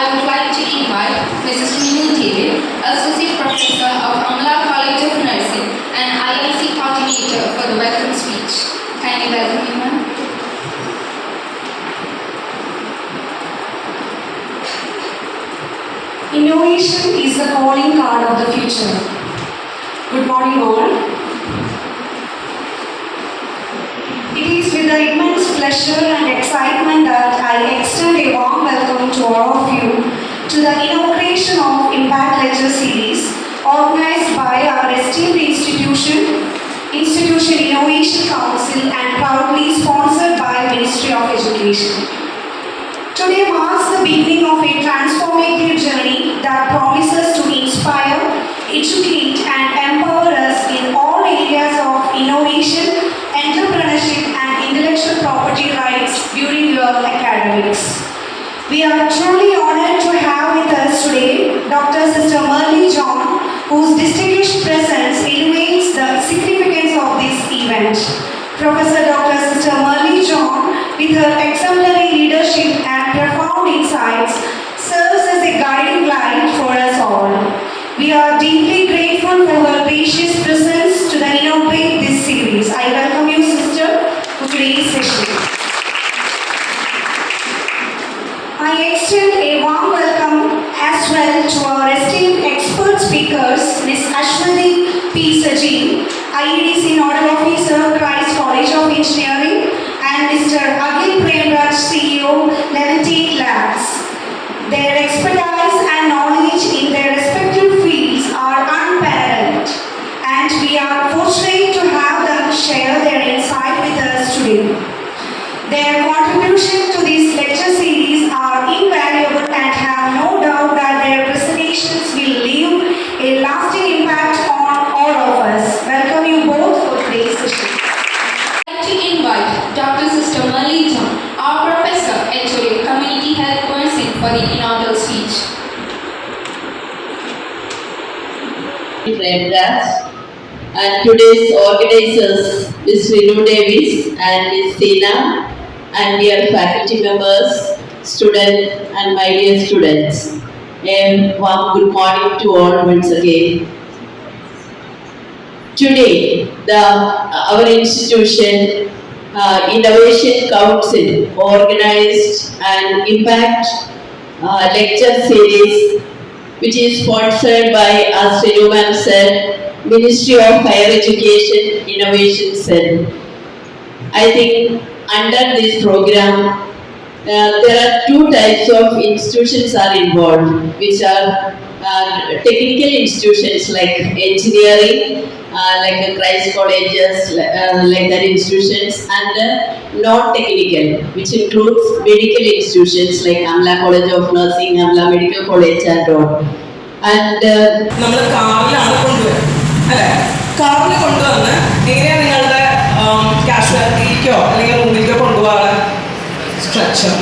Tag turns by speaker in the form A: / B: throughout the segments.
A: I would like to invite Mrs. Minu David, Associate Professor of Amla College of Nursing and IIC Coordinator for the welcome speech. Kindly welcome you, ma'am.
B: Innovation is the calling card of the future. Good morning all. It is with the immense pleasure and excitement that I extend a warm welcome to all of you to the inauguration of Impact Lecture Series organized by our esteemed institution Innovation Council and proudly sponsored by Ministry of Education. Today marks the beginning of a transformative journey that promises to inspire, educate and empower us in all areas of innovation, entrepreneurship and intellectual property rights during your academics. We are truly honored to have with us today Dr. Sister Merle John, whose distinguished presence elevates the significance of this event. Professor Dr. Sister Merle John, with her exemplary leadership and profound insights, serves as a guiding light for us all. We are deeply grateful for her gracious presence to inaugurate this series. I welcome you, Sister, to today's session. I extend a warm welcome as well to our esteemed expert speakers, Ms. Ashwati P. Saji, IEDC Nodal Officer, Christ College of Engineering, and Mr. Akhil Premraj, CEO, Levantine Labs. Their expertise and knowledge in their respective fields are unparalleled, and we are fortunate to have them share their insight with us today. Their contribution to this lecture series are invaluable and have no doubt that their presentations will leave a lasting impact on all of us. Welcome you both for today's session.
A: I'd like to invite Dr. Sister Merle John, our Professor at Community Health Nursing, for the inaugural speech.
C: And today's organizers, Ms. Renu Davis and Ms. Sina, and dear faculty members, students, and my dear students. A warm good morning to all once again. Today, our institution, Innovation Council, organized an Impact Lecture Series, which is sponsored by, as Renu ma'am said, Ministry of Higher Education Innovation Cell. I think under this program, there are two types of institutions are involved, which are technical institutions like engineering, like the Christ colleges, like that institutions, and non-technical, which includes medical institutions like Amla College of Nursing, Amla Medical College, and all. And
D: കാറിൽ കൊണ്ടുവന്ന് എങ്ങനെയാണ് നിങ്ങളുടെ കാഷ്വാലിറ്റിക്കോ അല്ലെങ്കിൽ റൂമിലേക്കോ കൊണ്ടുപോകാൻ structure.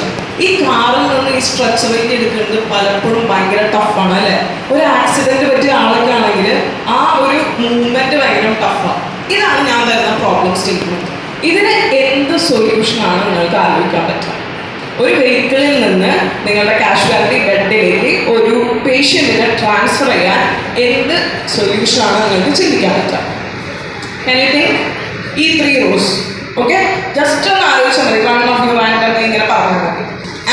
D: ഈ കാറിൽ നിന്ന് ഈ സ്ട്രക്ചറിലേക്ക് എടുക്കുന്നത് പലപ്പോഴും ഭയങ്കര ടഫാണ് അല്ലേ. ഒരു ആക്സിഡന്റ് പറ്റിയ ആളൊക്കെ ആണെങ്കിൽ ആ ഒരു മൂവ്മെന്റ് ഭയങ്കര ടഫാണ്. ഇതാണ് ഞാൻ തരുന്ന പ്രോബ്ലം സ്റ്റേറ്റ്മെന്റ്. ഇതിന് എന്ത് സൊല്യൂഷനാണ് നിങ്ങൾക്ക് ആലോചിക്കാൻ പറ്റുക? ഒരു വെഹിക്കിളിൽ നിന്ന് നിങ്ങളുടെ കാഷ്വാലിറ്റി ബെഡിലേക്ക് ഒരു പേഷ്യൻറ്റിനെ ട്രാൻസ്ഫർ ചെയ്യാൻ എന്ത് സൊല്യൂഷനാണ് നിങ്ങൾക്ക് ചിന്തിക്കാൻ പറ്റുക? Can you think? ഈ 3 rows. ഓക്കെ, ജസ്റ്റ് ഒന്ന് ആലോചിച്ചാൽ മതി. വൺ ഓഫ് യു റാൻഡം ഇങ്ങനെ പറഞ്ഞാൽ മതി.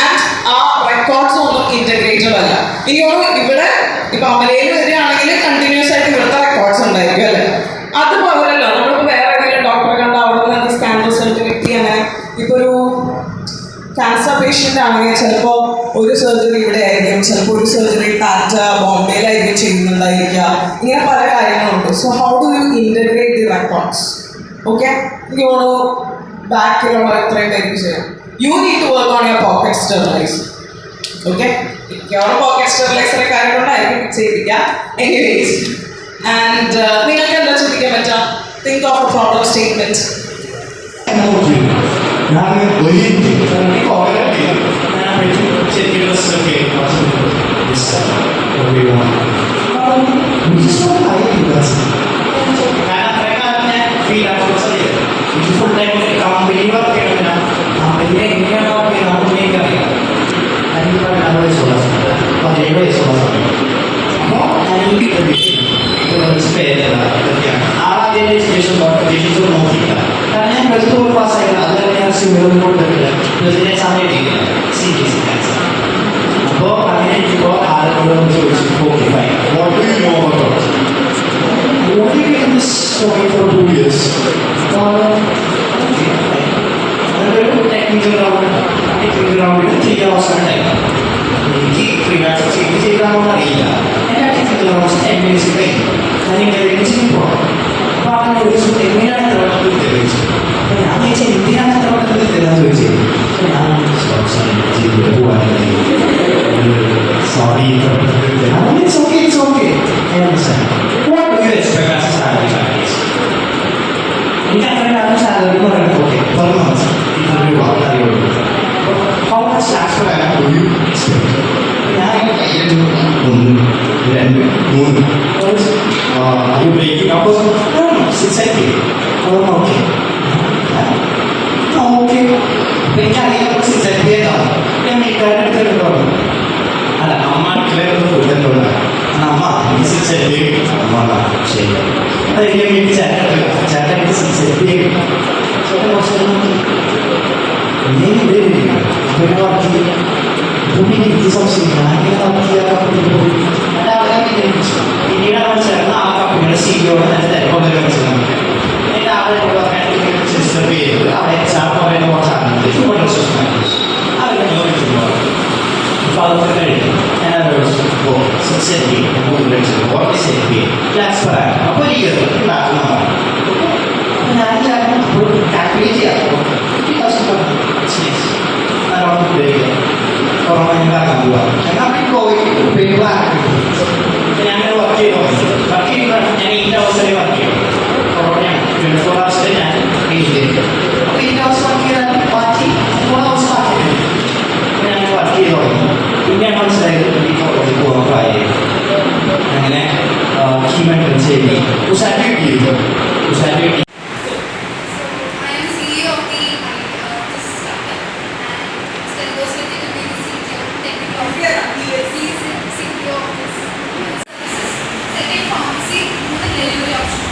D: ആൻഡ് ആ റെക്കോർഡ്സ് ഒന്നും ഇൻ്റഗ്രേറ്റഡ് അല്ല. ഇവിടെ ഇപ്പം അമലയിൽ വരികയാണെങ്കിൽ കണ്ടിന്യൂസ് ആയിട്ട് ഇവിടുത്തെ റെക്കോർഡ്സ് ഉണ്ടായിരിക്കും അല്ലേ. അത് പോലല്ലോ നമ്മളിപ്പോൾ വേറെ ഏതെങ്കിലും ഡോക്ടറെ കണ്ട അവിടെ നിന്ന് സ്കാൻ റിസൾട്ട് കിട്ടി അങ്ങനെ. ഇപ്പോൾ ഒരു ക്യാൻസർ പേഷ്യൻ്റ് ആണെങ്കിൽ ചിലപ്പോൾ ഒരു സർജറി ഇവിടെ ആയിരിക്കും, ചിലപ്പോൾ ഒരു സർജറി ടാറ്റ ബോംബെയിലായിരിക്കും ചെയ്യുന്നുണ്ടായിരിക്കുക. ഇങ്ങനെ പല കാര്യങ്ങളുണ്ട്. So how do you integrate the records? Okay, യോണോ ബാക്കിലുള്ള ഇത്രയും ടൈപ്പ് ചെയ്യാം. You need to work on your pocket sterilise. Okay, മിക്കവാറും പോക്കറ്റ് സ്റ്റെറിലൈസറെ കാര്യങ്ങളുണ്ടായിരിക്കും ചെയ്യിപ്പിക്കാം. എനിവേസ്, ആൻഡ് നിങ്ങൾക്ക് എന്താ ചിന്തിക്കാൻ പറ്റുക? Think of a problem statement.
E: ഞാൻ കമ്പനി എങ്ങനെയാണോ നമുക്ക് അറിയാം. അതിന് എക്സാം എഴുതിയില്ല CBSE എക്സാം. അപ്പോൾ അങ്ങനെ ഇരിക്കുമ്പോൾ ആരോട് ചോദിച്ചു okay fine
F: What do you know about doctor?
E: I wanted to in this story for 2 years. അതൊരു ടെക്നിക്കൽ റൗണ്ടിൽ 3 hours ആണ് ടൈം. എനിക്ക് ഫ്രീലാൻസ് ചെയ്താണോ അറിയില്ല. എൻ്റെ ടെക്നിക്കൽ റൗണ്ട്സ് 10 minutes കഴിഞ്ഞു. ഞാൻ ഇങ്ങനെ പോകാം. അപ്പോൾ അങ്ങനെ ചോദിച്ചു എങ്ങനെയാണ് എത്ര വട്ടത്തിൽ തെളിയിച്ചു. അപ്പോൾ ഞാൻ ചോദിച്ചാൽ എന്തിനാണ് എത്ര വട്ടത്തിൽ തെളിയാന്ന് ചോദിച്ചത്. അപ്പോൾ ഞാൻ ജീവിതത്തിൽ പോകാനായി sorry it's okay I understand. What do you expect as a salary package? എനിക്ക് അത്രയും സാലറി എന്ന് പറയുന്നത് ഓക്കെ പെർ മന്ത് 200 രൂപ അറിയുള്ളൂ. How much tax per annum do you expect? ഞാൻ 1 2 3
F: Are you breaking up or something?
E: No, 6 okay okay അപ്പം എനിക്കറിയാം 6 ഏതാണ് ഞാൻ വീട്ടുകാരുടെ അടുത്ത് അല്ല അമ്മ അടുക്കളയിൽ ഫുഡ് എന്തുകൊണ്ടാണ് അമ്മ അമ്മ ശരി അതെനിക്ക് വീട്ടിൽ ചേട്ടൻ ചേട്ടൻ കുറച്ച് പിന്നെ വർക്ക് ചെയ്യും പിന്നെ എനിക്ക് സംശയം ഞാനിങ്ങനെ വർക്ക് പിന്നീട് ചേർന്ന് ആ കമ്പനിയുടെ CEO ഞാൻ തിരക്കൊക്കെ വെച്ചതാണ് എൻ്റെ ആളെ സിസ്റ്റർ പേര് അവിടെ എക്സാം പറയുന്ന കുറച്ചാണ് അവർ അപ്പോൾ അതൊക്കെ കഴിഞ്ഞു ഞാൻ അവരോട് ഇപ്പോൾ 6 LP 3 ലക്ഷം 46 LP ലാക്സ് പറയാം അപ്പോൾ ഒരു ഇയർ ഉണ്ടാക്കുന്നതാണ് അപ്പോൾ ഞാൻ ചേട്ടൻ അപ്പോൾ കാൽക്കുലേറ്റ് ചെയ്യാം 50,000 നല്ലോണം ഉപയോഗിക്കുക കൊറോണ ഉണ്ടാക്കാൻ പോവാ എന്നാൽ കോവിഡ് ഉപയോഗിക്കുക ഞാൻ വർക്ക് ചെയ്യുമ്പോൾ ഞാൻ 8 hours വരെ വർക്ക് ചെയ്യും കൊറോണയാണ് 24 hours വരെ ഞാൻ ചെയ്തു അപ്പോൾ 8 hours വർക്ക് ചെയ്താൽ ബാക്കി 4 hours ബാക്കി ഞാൻ വർക്ക് ചെയ്ത് തുടങ്ങി പിന്നെ മനസ്സിലായത് ഈ കോളേജിൽ പോകാൻ പ്രായം അങ്ങനെ ഹ്യൂമൻ ചെയ്തി ഉഷാരി
A: I am CEO of the this startup and still goes with it to be the CTO technical officer. He is CTO of this services. Second pharmacy, the delivery option.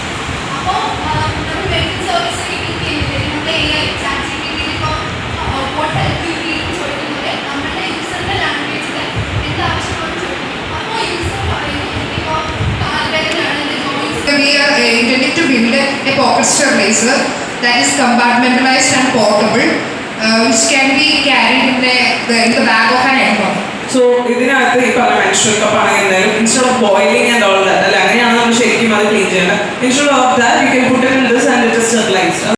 A: അപ്പോൾ നമ്മൾ മെഡിക്കൽ സർവീസിലേക്ക് ക്ലിക്ക് ചെയ്യുന്നത് നമ്മുടെ AI ChatGPT ഇപ്പോൾ what help you need ചോദിക്കുന്നത് നമ്മുടെ യൂസറിന്റെ ലാംഗ്വേജിൽ എന്താവശ്യമാണ് ചോദിക്കുന്നത്. അപ്പോൾ യൂസർ പറയുന്നു എനിക്കിപ്പോൾ കാൽബേക്കിലാണ് എൻ്റെ ജോലി.
G: We are intended to build a pocket sterilizer that is compartmentalized and portable, which can be carried in the bag of an aircraft.
D: So ഇതിനകത്ത് ഈ പറഞ്ഞ മെൻസ്ട്രൽ കപ്പ് ആണെങ്കിൽ എന്തായാലും instead of boiling and all that അല്ലെ അങ്ങനെയാണ് നമ്മൾ ശരിക്കും അത് ക്ലീൻ ചെയ്യേണ്ടത്. Instead of that you can put in this and it is sterilised.